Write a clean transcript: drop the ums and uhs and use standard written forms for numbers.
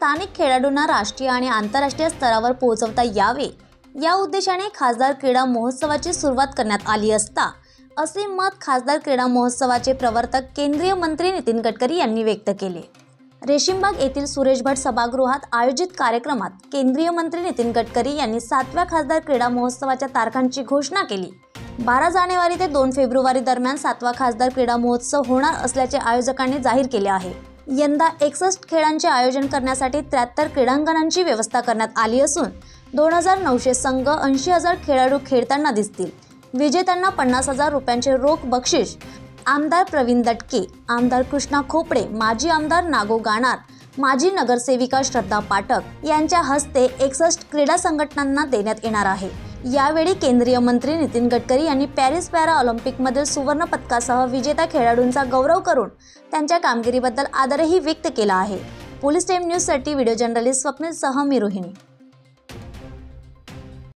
स्थानिक खेळाडूंना राष्ट्रीय आणि आंतरराष्ट्रीय स्तरावर पोहोचवता यावे या उद्देशाने खासदार क्रीडा महोत्सवाची सुरुवात करण्यात आली असता असे मत खासदार क्रीडा महोत्सवाचे प्रवर्तक केंद्रीय मंत्री नितीन गडकरी यांनी व्यक्त केले। रेशीमबाग येथील सुरेश भट सभागृहात आयोजित कार्यक्रमात केंद्रीय मंत्री नितीन गडकरी यांनी 7व्या खासदार क्रीडा महोत्सवाच्या तारखांची घोषणा केली। 12 जानेवारी ते 2 फेब्रुवारी दरम्यान 7वा खासदार क्रीडा महोत्सव होणार असल्याचे आयोजकांनी जाहीर केले आहे। यंदा 61 खेळांचे आयोजन करण्यासाठी 73 क्रीडांगणांची व्यवस्था करण्यात आली असून 2900 संघ 80,000 खेळाडू खेळताना दिसतील। विजेत्यांना 50,000 रुपयांचे रोख बक्षीस आमदार प्रवीण दटके, आमदार कृष्णा खोपडे, माजी आमदार नागो गाणार, माजी नगरसेविका श्रद्धा पाठक यांच्या हस्ते 61 क्रीडा संघटनांना देण्यात येणार आहे। यावेळी केंद्रीय मंत्री नितीन गडकरी यांनी पॅरिस पॅरा ऑलिम्पिकमधील सुवर्ण पदकासह विजेत्या खेळाडूंचा गौरव करून त्यांच्या कामगिरीबद्दल आदरही व्यक्त केला आहे। पोलीस टाइम न्यूजसाठी व्हिडिओ जर्नलिस्ट स्वप्नील सह मी रोहिणी।